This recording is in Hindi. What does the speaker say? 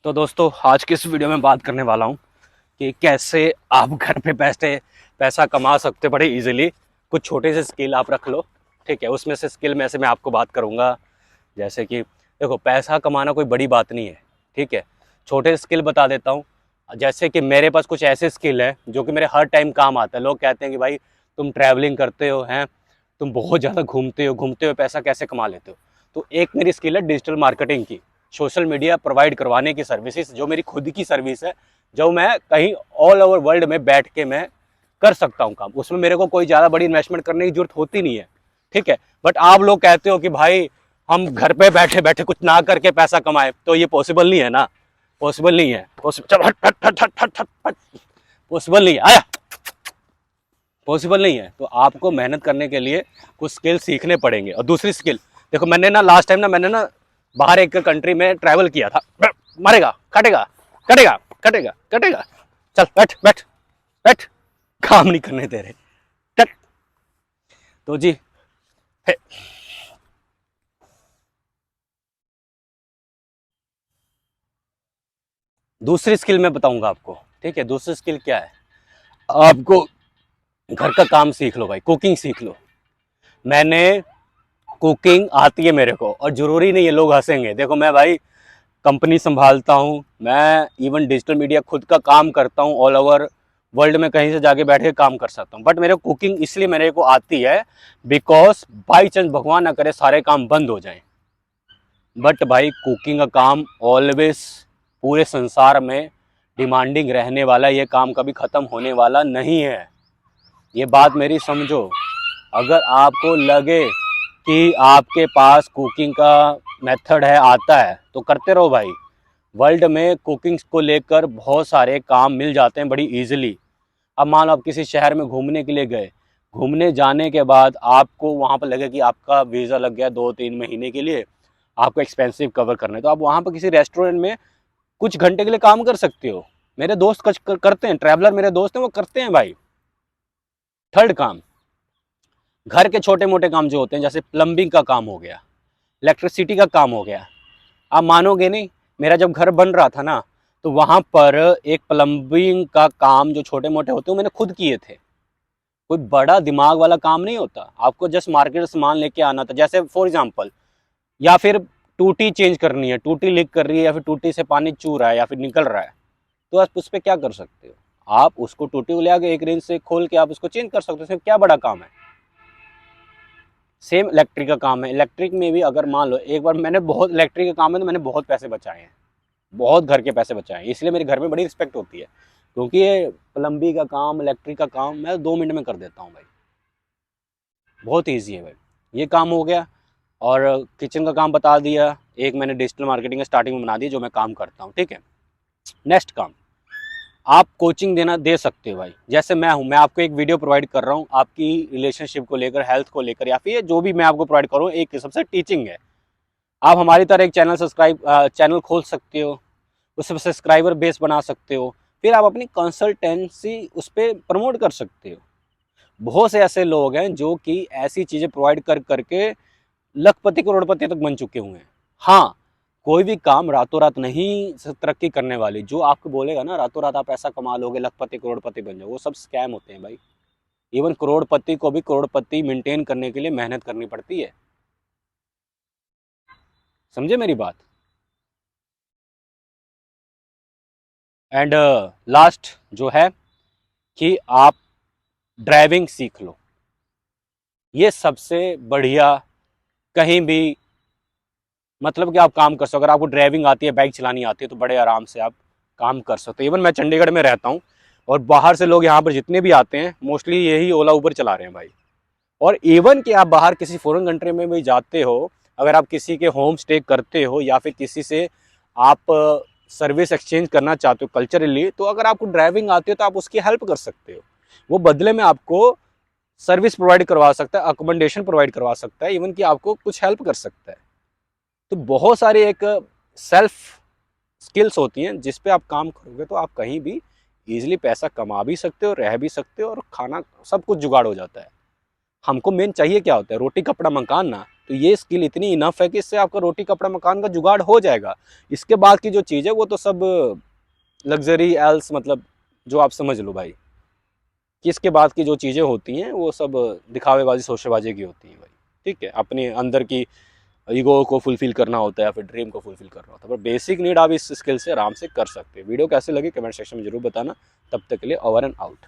तो दोस्तों आज की इस वीडियो में बात करने वाला हूँ कि कैसे आप घर पे पैसा कमा सकते हो बड़े इजीली। कुछ छोटे से स्किल आप रख लो, ठीक है। उसमें से स्किल में से मैं आपको बात करूँगा। जैसे कि देखो, पैसा कमाना कोई बड़ी बात नहीं है, ठीक है। छोटे स्किल बता देता हूँ। जैसे कि मेरे पास कुछ ऐसे स्किल है जो कि मेरे हर टाइम काम आता है। लोग कहते हैं कि भाई तुम ट्रैवलिंग करते हो, हैं, तुम बहुत ज़्यादा घूमते हो पैसा कैसे कमा लेते हो। तो एक मेरी स्किल है डिजिटल मार्केटिंग की, सोशल मीडिया प्रोवाइड करवाने की सर्विसेज, जो मेरी खुद की सर्विस है, जो मैं कहीं ऑल ओवर वर्ल्ड में बैठ के मैं कर सकता हूँ काम। उसमें मेरे को कोई ज़्यादा बड़ी इन्वेस्टमेंट करने की जरूरत होती नहीं है, ठीक है। बट आप लोग कहते हो कि भाई हम घर पे बैठे बैठे कुछ ना करके पैसा कमाए, तो ये पॉसिबल नहीं है ना, पॉसिबल नहीं है। चल हट हट हट हट हट हट, पॉसिबल नहीं है, आया पॉसिबल नहीं है। तो आपको मेहनत करने के लिए कुछ स्किल सीखने पड़ेंगे। और दूसरी स्किल देखो, मैंने ना लास्ट टाइम ना मैंने ना बाहर एक कंट्री में ट्रैवल किया था। मारेगा, कटेगा, कटेगा, कटेगा, कटेगा। चल बैठ बैठ बैठ, काम नहीं करने दे रहे। टट। तो जी है, दूसरी स्किल मैं बताऊंगा आपको, ठीक है। दूसरी स्किल क्या है, आपको घर का काम सीख लो भाई, कुकिंग सीख लो। मैंने कुकिंग आती है मेरे को, और जरूरी नहीं है लोग हंसेंगे। देखो मैं भाई कंपनी संभालता हूँ, मैं इवन डिजिटल मीडिया खुद का काम करता हूँ, ऑल ओवर वर्ल्ड में कहीं से जाके बैठ के काम कर सकता हूँ। बट मेरे को कुकिंग इसलिए मेरे को आती है बिकॉज बाई चांस भगवान ना करे सारे काम बंद हो जाएं, बट भाई कुकिंग का काम ऑलवेज पूरे संसार में डिमांडिंग रहने वाला, ये काम कभी ख़त्म होने वाला नहीं है। ये बात मेरी समझो। अगर आपको लगे कि आपके पास कुकिंग का मेथड है, आता है, तो करते रहो भाई। वर्ल्ड में कुकिंग को लेकर बहुत सारे काम मिल जाते हैं बड़ी इजीली। अब मान लो आप किसी शहर में घूमने के लिए गए, घूमने जाने के बाद आपको वहाँ पर लगे कि आपका वीज़ा लग गया 2-3 महीने के लिए, आपको एक्सपेंसिव कवर करना है, तो आप वहाँ पर किसी रेस्टोरेंट में कुछ घंटे के लिए काम कर सकते हो। मेरे दोस्त करते हैं, ट्रैवलर मेरे दोस्त हैं, वो करते हैं भाई। थर्ड काम, घर के छोटे मोटे काम जो होते हैं, जैसे प्लम्बिंग का काम हो गया, इलेक्ट्रिसिटी का काम हो गया। आप मानोगे नहीं, मेरा जब घर बन रहा था ना, तो वहाँ पर एक प्लम्बिंग का काम जो छोटे मोटे होते हैं मैंने खुद किए थे। कोई बड़ा दिमाग वाला काम नहीं होता, आपको जस्ट मार्केट से सामान लेके आना था। जैसे फॉर एग्जांपल, या फिर टूटी चेंज करनी है, टूटी लीक कर रही है, या फिर टूटी से पानी चू रहा है या फिर निकल रहा है, तो आप उस पर क्या कर सकते हो। आप उसको टूटी को ले आके एक रेंज से खोल के आप उसको चेंज कर सकते हो, उसमें क्या बड़ा काम है। सेम इलेक्ट्रिक का काम है। इलेक्ट्रिक में भी अगर मान लो एक बार मैंने बहुत इलेक्ट्रिक का काम है तो मैंने बहुत पैसे बचाए हैं, बहुत घर के पैसे बचाए हैं। इसलिए मेरे घर में बड़ी रिस्पेक्ट होती है, क्योंकि ये प्लम्बिंग का काम, इलेक्ट्रिक का काम मैं 2 मिनट में कर देता हूँ भाई। बहुत ईजी है भाई, ये काम हो गया। और किचन का काम बता दिया, एक मैंने डिजिटल मार्केटिंग स्टार्टिंग में बना दी जो मैं काम करता हूँ, ठीक है। नेक्स्ट काम, आप कोचिंग देना दे सकते हो भाई। जैसे मैं हूँ, मैं आपको एक वीडियो प्रोवाइड कर रहा हूँ आपकी रिलेशनशिप को लेकर, हेल्थ को लेकर, या फिर जो भी मैं आपको प्रोवाइड कर रहा हूँ एक किस्म से टीचिंग है। आप हमारी तरह एक चैनल खोल सकते हो, उस पर सब्सक्राइबर बेस बना सकते हो, फिर आप अपनी कंसल्टेंसी उस पर प्रमोट कर सकते हो। बहुत से ऐसे लोग हैं जो कि ऐसी चीज़ें प्रोवाइड कर करके लखपति करोड़पति तक बन चुके हुए हैं। हाँ, कोई भी काम रातों रात नहीं तरक्की करने वाली। जो आपको बोलेगा ना रातों रात आप पैसा कमा लोगे, लखपति करोड़पति बन जाओ, वो सब स्कैम होते हैं भाई। इवन करोड़पति को भी करोड़पति मेंटेन करने के लिए मेहनत करनी पड़ती है। समझे मेरी बात। एंड लास्ट जो है कि आप ड्राइविंग सीख लो। ये सबसे बढ़िया, कहीं भी मतलब कि आप काम कर सकते हो। अगर आपको ड्राइविंग आती है, बाइक चलानी आती है, तो बड़े आराम से आप काम कर सकते हो। इवन मैं चंडीगढ़ में रहता हूँ, और बाहर से लोग यहाँ पर जितने भी आते हैं मोस्टली यही ओला उबर चला रहे हैं भाई। और इवन कि आप बाहर किसी फॉरेन कंट्री में भी जाते हो, अगर आप किसी के होम स्टे करते हो या फिर किसी से आप सर्विस एक्सचेंज करना चाहते हो कल्चरली, तो अगर आपको ड्राइविंग आती है तो आप उसकी हेल्प कर सकते हो। वो बदले में आपको सर्विस प्रोवाइड करवा सकता है, अकोमोडेशन प्रोवाइड करवा सकता है, इवन कि आपको कुछ हेल्प कर सकता है। तो बहुत सारी एक सेल्फ स्किल्स होती हैं जिस पे आप काम करोगे तो आप कहीं भी इजीली पैसा कमा भी सकते हो, रह भी सकते हो, और खाना सब कुछ जुगाड़ हो जाता है। हमको मेन चाहिए क्या होता है, रोटी कपड़ा मकान ना। तो तो ये स्किल इतनी इनफ है कि इससे आपका रोटी कपड़ा मकान का जुगाड़ हो जाएगा। इसके बाद की जो चीज़ है वो तो सब लग्जरी एल्स, मतलब जो आप समझ लो भाई कि इसके बाद की जो चीज़ें होती हैं वो सब दिखावेबाजी शोशेबाजी की होती है भाई। ठीक है, अपने अंदर की ईगो को फुलफिल करना होता है या फिर ड्रीम को फुलफिल करना होता है, पर बेसिक नीड आप इस स्किल से आराम से कर सकते हैं। वीडियो कैसे लगी कमेंट सेक्शन में जरूर बताना। तब तक के लिए ओवर एंड आउट।